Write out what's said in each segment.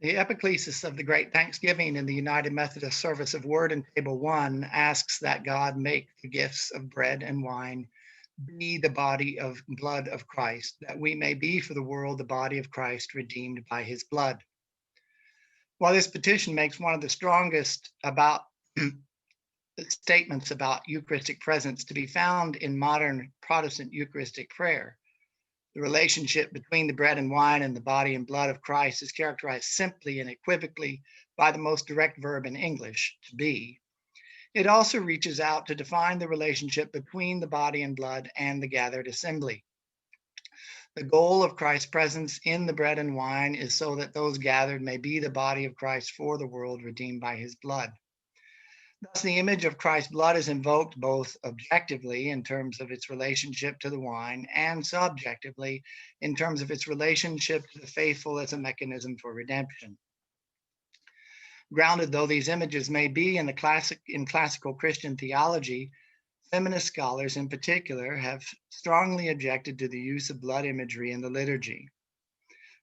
The epiclesis of the Great Thanksgiving in the United Methodist Service of Word in Table 1 asks that God make the gifts of bread and wine be the body of blood of Christ, that we may be for the world the body of Christ redeemed by his blood. While this petition makes one of the strongest about statements about Eucharistic presence to be found in modern Protestant Eucharistic prayer, the relationship between the bread and wine and the body and blood of Christ is characterized simply and equivocally by the most direct verb in English, to be. It also reaches out to define the relationship between the body and blood and the gathered assembly. The goal of Christ's presence in the bread and wine is so that those gathered may be the body of Christ for the world redeemed by his blood. Thus, the image of Christ's blood is invoked both objectively in terms of its relationship to the wine and subjectively in terms of its relationship to the faithful as a mechanism for redemption. Grounded though these images may be in classical Christian theology, feminist scholars in particular have strongly objected to the use of blood imagery in the liturgy.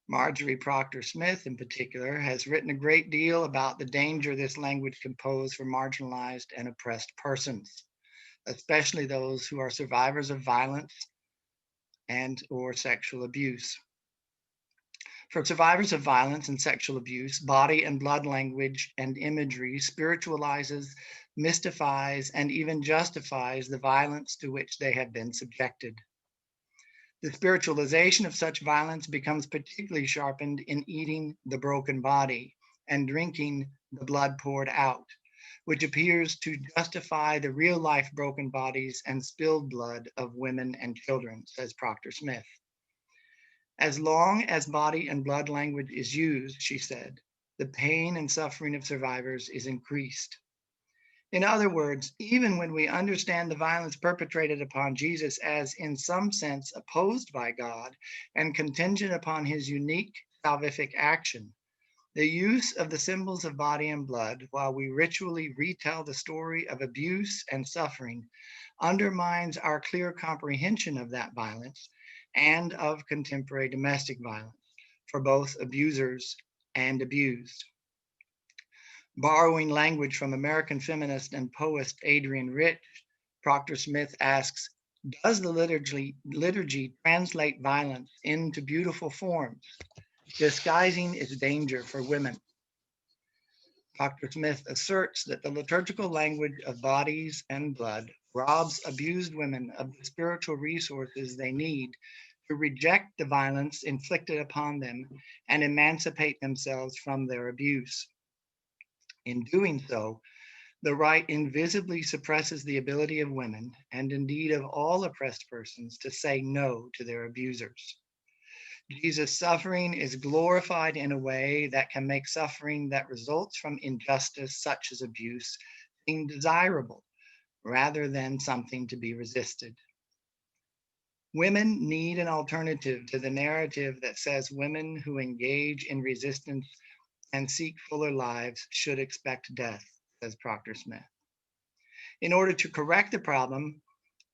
Marjorie Proctor Smith, in particular, has written a great deal about the danger this language can pose for marginalized and oppressed persons, especially those who are survivors of violence and or sexual abuse. For survivors of violence and sexual abuse, body and blood language and imagery spiritualizes, mystifies, and even justifies the violence to which they have been subjected. The spiritualization of such violence becomes particularly sharpened in eating the broken body and drinking the blood poured out, which appears to justify the real life broken bodies and spilled blood of women and children, says Proctor Smith. As long as body and blood language is used, she said, the pain and suffering of survivors is increased. In other words, even when we understand the violence perpetrated upon Jesus as in some sense opposed by God and contingent upon his unique salvific action, the use of the symbols of body and blood while we ritually retell the story of abuse and suffering undermines our clear comprehension of that violence and of contemporary domestic violence for both abusers and abused. Borrowing language from American feminist and poet Adrienne Rich, Proctor Smith asks, does the liturgy translate violence into beautiful forms, disguising its danger for women? Dr. Smith asserts that the liturgical language of bodies and blood robs abused women of the spiritual resources they need to reject the violence inflicted upon them and emancipate themselves from their abuse. In doing so, the rite invisibly suppresses the ability of women, and indeed of all oppressed persons, to say no to their abusers. Jesus' suffering is glorified in a way that can make suffering that results from injustice, such as abuse, seem desirable rather than something to be resisted. Women need an alternative to the narrative that says women who engage in resistance and seek fuller lives should expect death, says Proctor Smith. In order to correct the problem,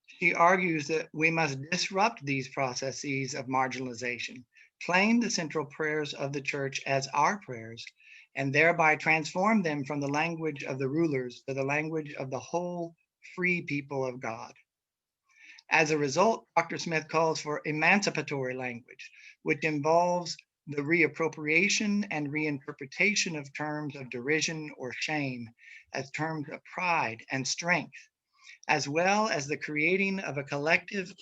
she argues that we must disrupt these processes of marginalization, claim the central prayers of the church as our prayers, and thereby transform them from the language of the rulers to the language of the whole free people of God. As a result, Dr. Smith calls for emancipatory language, which involves the reappropriation and reinterpretation of terms of derision or shame as terms of pride and strength, as well as the creating of a collective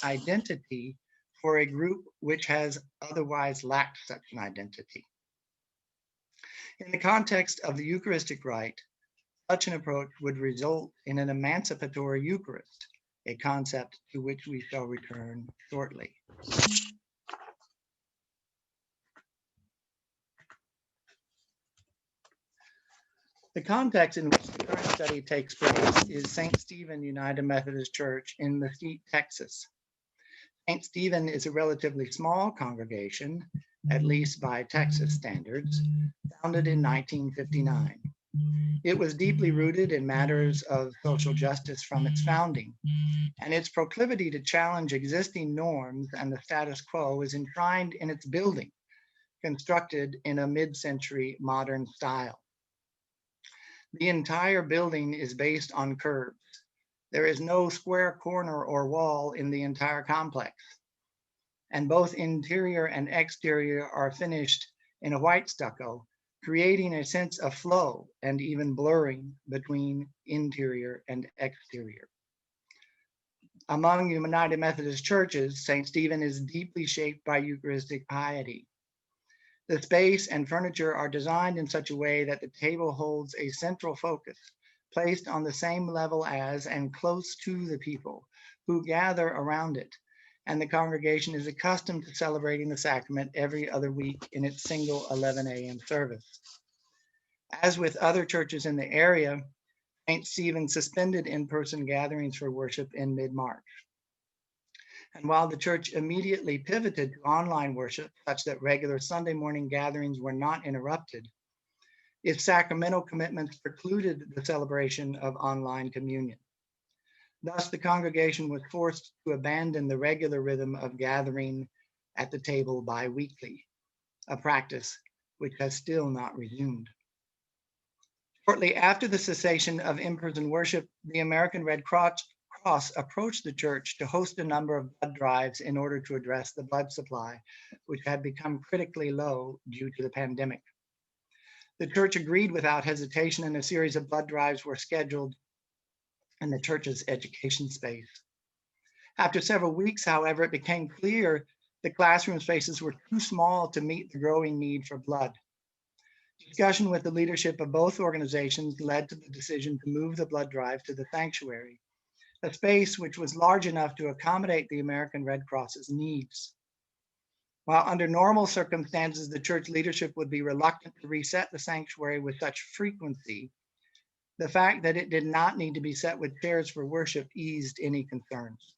identity for a group which has otherwise lacked such an identity. In the context of the Eucharistic rite, such an approach would result in an emancipatory Eucharist, a concept to which we shall return shortly. The context in which the current study takes place is St. Stephen United Methodist Church in Mesquite, Texas. St. Stephen is a relatively small congregation, at least by Texas standards, founded in 1959. It was deeply rooted in matters of social justice from its founding, and its proclivity to challenge existing norms and the status quo is enshrined in its building, constructed in a mid-century modern style. The entire building is based on curves. There is no square corner or wall in the entire complex, and both interior and exterior are finished in a white stucco, creating a sense of flow and even blurring between interior and exterior. Among United Methodist churches, St. Stephen is deeply shaped by Eucharistic piety. The space and furniture are designed in such a way that the table holds a central focus, placed on the same level as and close to the people who gather around it, and the congregation is accustomed to celebrating the sacrament every other week in its single 11 a.m. service. As with other churches in the area, St. Stephen suspended in-person gatherings for worship in mid-March. And while the church immediately pivoted to online worship, such that regular Sunday morning gatherings were not interrupted, its sacramental commitments precluded the celebration of online communion. Thus, the congregation was forced to abandon the regular rhythm of gathering at the table bi-weekly, a practice which has still not resumed. Shortly after the cessation of in-person worship, the American Red Cross approached the church to host a number of blood drives in order to address the blood supply, which had become critically low due to the pandemic. The church agreed without hesitation, and a series of blood drives were scheduled in the church's education space. After several weeks, however, it became clear the classroom spaces were too small to meet the growing need for blood. Discussion with the leadership of both organizations led to the decision to move the blood drive to the sanctuary, a space which was large enough to accommodate the American Red Cross's needs. While under normal circumstances, the church leadership would be reluctant to reset the sanctuary with such frequency, the fact that it did not need to be set with chairs for worship eased any concerns.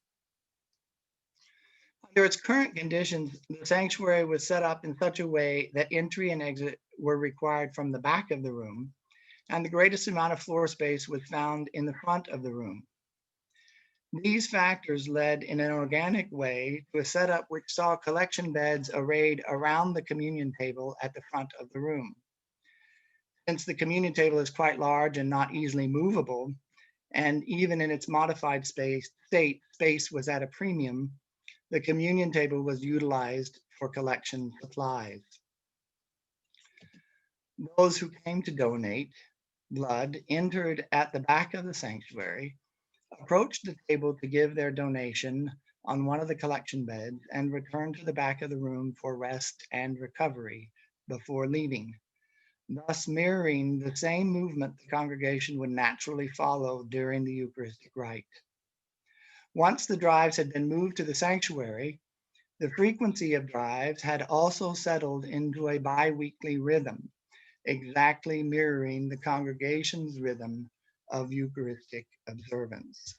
Under its current conditions, the sanctuary was set up in such a way that entry and exit were required from the back of the room, and the greatest amount of floor space was found in the front of the room. These factors led in an organic way to a setup which saw collection beds arrayed around the communion table at the front of the room. Since the communion table is quite large and not easily movable, and even in its modified state, space was at a premium, the communion table was utilized for collection supplies. Those who came to donate blood entered at the back of the sanctuary, approached the table to give their donation on one of the collection beds, and returned to the back of the room for rest and recovery before leaving, thus mirroring the same movement the congregation would naturally follow during the Eucharistic rite. Once the drives had been moved to the sanctuary, the frequency of drives had also settled into a bi-weekly rhythm, exactly mirroring the congregation's rhythm of Eucharistic observance.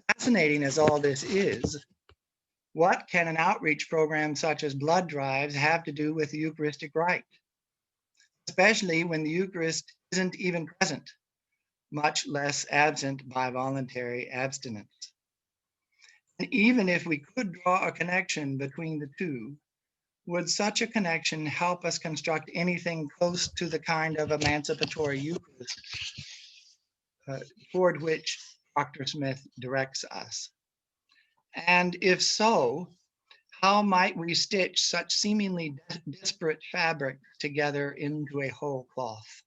Fascinating as all this is, what can an outreach program such as blood drives have to do with the Eucharistic rite, especially when the Eucharist isn't even present, much less absent by voluntary abstinence? And even if we could draw a connection between the two, would such a connection help us construct anything close to the kind of emancipatory Eucharist toward which Dr. Smith directs us? And if so, how might we stitch such seemingly disparate fabric together into a whole cloth?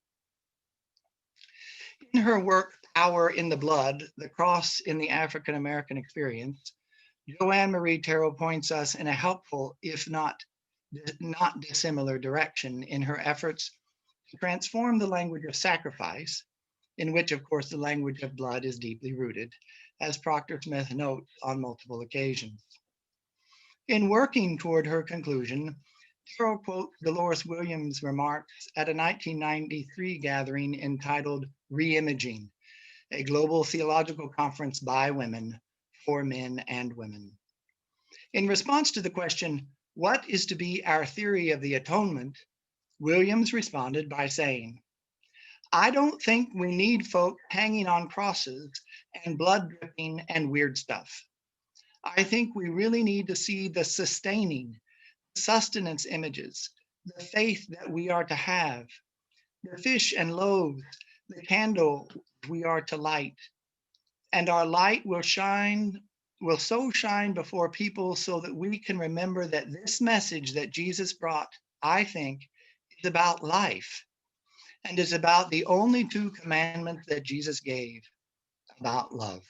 In her work, Power in the Blood, The Cross in the African American Experience, Joanne Marie Terrell points us in a helpful, if not dissimilar direction in her efforts to transform the language of sacrifice, in which, of course, the language of blood is deeply rooted, as Dr. Smith notes on multiple occasions. In working toward her conclusion, Terrell quotes Dolores Williams' remarks at a 1993 gathering entitled Reimaging, a global theological conference by women, for men and women. In response to the question, what is to be our theory of the atonement, Williams responded by saying, I don't think we need folk hanging on crosses and blood dripping and weird stuff. I think we really need to see the sustaining, sustenance images, the faith that we are to have, the fish and loaves, the candle we are to light. And our light will so shine before people so that we can remember that this message that Jesus brought, I think, is about life and is about the only two commandments that Jesus gave about love.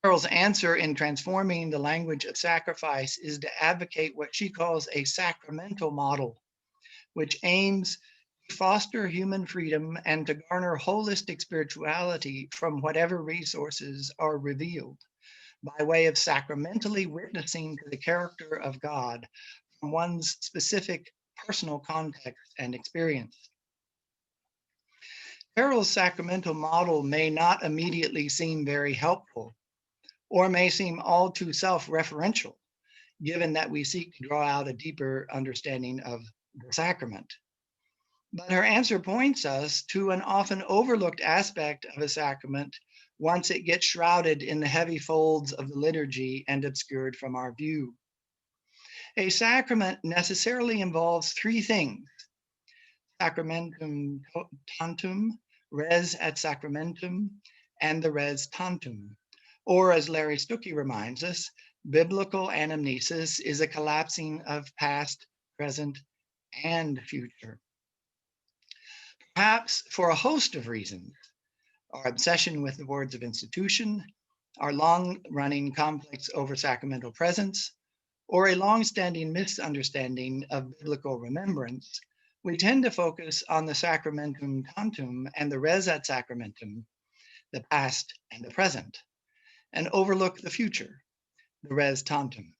Carol's answer in transforming the language of sacrifice is to advocate what she calls a sacramental model, which aims to foster human freedom and to garner holistic spirituality from whatever resources are revealed by way of sacramentally witnessing to the character of God from one's specific personal context and experience. Carol's sacramental model may not immediately seem very helpful, or may seem all too self-referential, given that we seek to draw out a deeper understanding of the sacrament. But her answer points us to an often overlooked aspect of a sacrament once it gets shrouded in the heavy folds of the liturgy and obscured from our view. A sacrament necessarily involves three things: sacramentum tantum, res et sacramentum, and the res tantum. Or, as Larry Stuckey reminds us, biblical anamnesis is a collapsing of past, present, and future. Perhaps for a host of reasons: our obsession with the words of institution, our long-running conflicts over sacramental presence, or a long-standing misunderstanding of biblical remembrance, we tend to focus on the sacramentum tantum and the res et sacramentum, the past and the present, and overlook the future, the res tantum.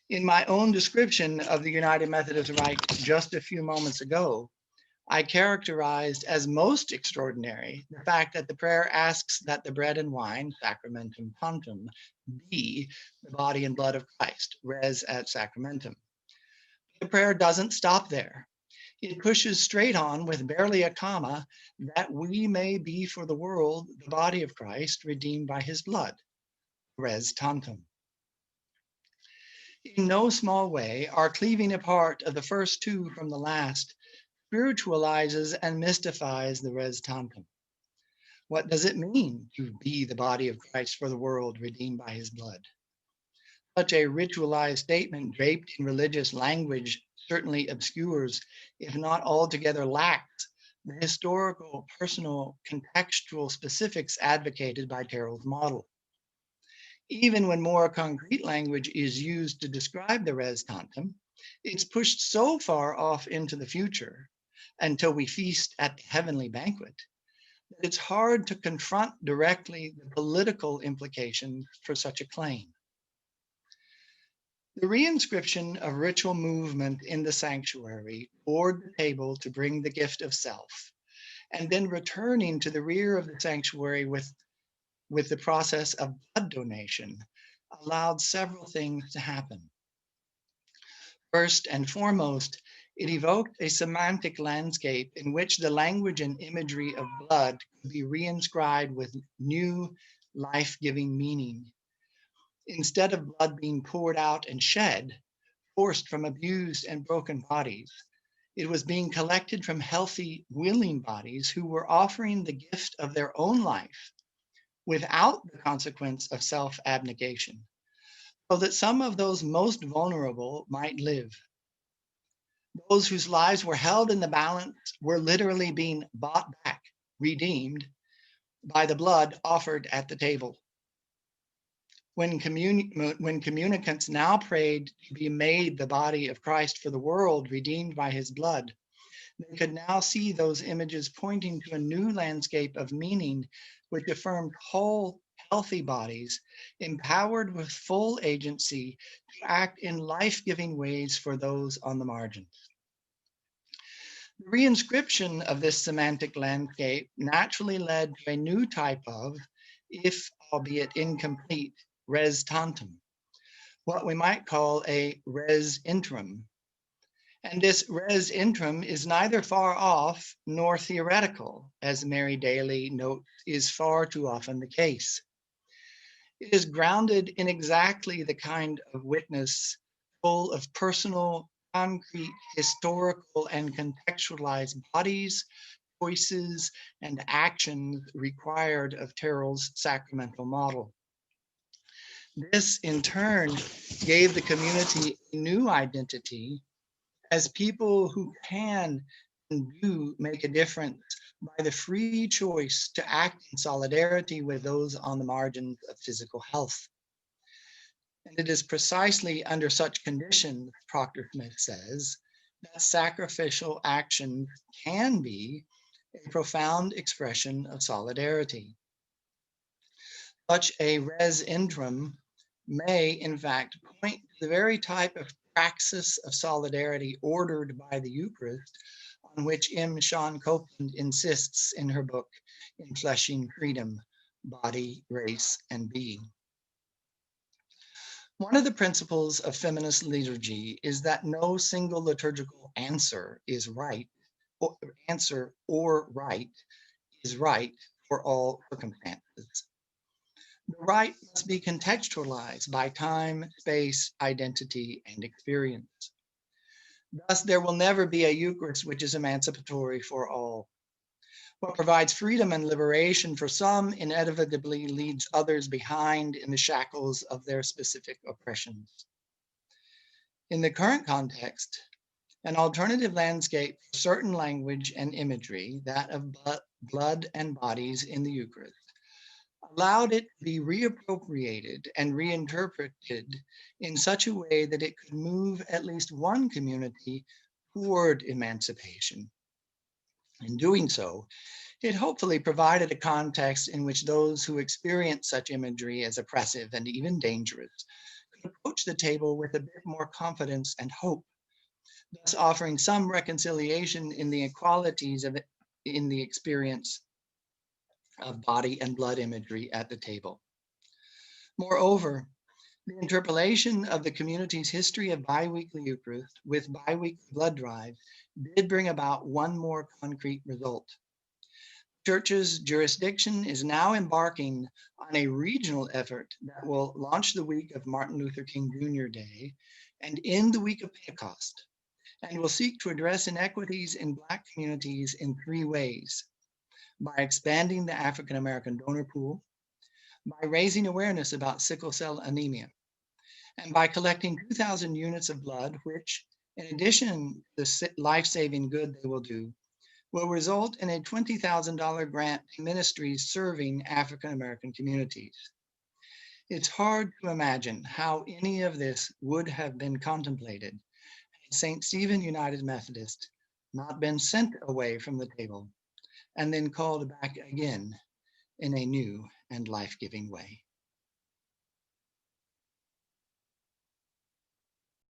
In my own description of the United Methodist Rite just a few moments ago, I characterized as most extraordinary the fact that the prayer asks that the bread and wine, sacramentum tantum, be the body and blood of Christ, res et sacramentum. The prayer doesn't stop there. It pushes straight on with barely a comma, that we may be for the world the body of Christ, redeemed by his blood, res tantum. In no small way, our cleaving apart of the first two from the last spiritualizes and mystifies the res tantum. What does it mean to be the body of Christ for the world, redeemed by his blood? Such a ritualized statement draped in religious language certainly obscures, if not altogether lacks, the historical, personal, contextual specifics advocated by Carol's model. Even when more concrete language is used to describe the res tantum, it's pushed so far off into the future until we feast at the heavenly banquet that it's hard to confront directly the political implications for such a claim. The reinscription of ritual movement in the sanctuary toward the table to bring the gift of self, and then returning to the rear of the sanctuary with the process of blood donation, allowed several things to happen. First and foremost, it evoked a semantic landscape in which the language and imagery of blood could be reinscribed with new life-giving meaning. Instead of blood being poured out and shed, forced from abused and broken bodies, it was being collected from healthy, willing bodies who were offering the gift of their own life without the consequence of self-abnegation, so that some of those most vulnerable might live. Those whose lives were held in the balance were literally being bought back, redeemed, by the blood offered at the table. When communicants now prayed to be made the body of Christ for the world, redeemed by his blood, they could now see those images pointing to a new landscape of meaning, which affirmed whole, healthy bodies, empowered with full agency to act in life-giving ways for those on the margins. The reinscription of this semantic landscape naturally led to a new type of, if albeit incomplete, res tantum, what we might call a res interim. And this res interim is neither far off nor theoretical, as Mary Daly notes is far too often the case. It is grounded in exactly the kind of witness full of personal, concrete, historical, and contextualized bodies, choices, and actions required of Terrell's sacramental model. This, in turn, gave the community a new identity as people who can and do make a difference by the free choice to act in solidarity with those on the margins of physical health. And it is precisely under such conditions, Proctor Smith says, that sacrificial action can be a profound expression of solidarity. Such a res interim may, in fact, point to the very type of praxis of solidarity ordered by the Eucharist, on which M. Sean Copeland insists in her book, In Fleshing Freedom, Body, Race, and Being. One of the principles of feminist liturgy is that no single liturgical answer is right, or right is right for all circumstances. The right must be contextualized by time, space, identity, and experience. Thus, there will never be a Eucharist which is emancipatory for all. What provides freedom and liberation for some inevitably leads others behind in the shackles of their specific oppressions. In the current context, an alternative landscape for certain language and imagery, that of blood and bodies in the Eucharist, allowed it to be reappropriated and reinterpreted in such a way that it could move at least one community toward emancipation. In doing so, it hopefully provided a context in which those who experience such imagery as oppressive and even dangerous could approach the table with a bit more confidence and hope, thus offering some reconciliation in the equalities of it, in the experience of body and blood imagery at the table. Moreover, the interpolation of the community's history of biweekly Eucharist with biweekly blood drive did bring about one more concrete result. The Church's jurisdiction is now embarking on a regional effort that will launch the week of Martin Luther King Jr. Day and end the week of Pentecost, and will seek to address inequities in Black communities in three ways: by expanding the African American donor pool, by raising awareness about sickle cell anemia, and by collecting 2,000 units of blood, which, in addition to the life-saving good they will do, will result in a $20,000 grant to ministries serving African American communities. It's hard to imagine how any of this would have been contemplated had St. Stephen United Methodist not been sent away from the table and then called back again in a new and life-giving way.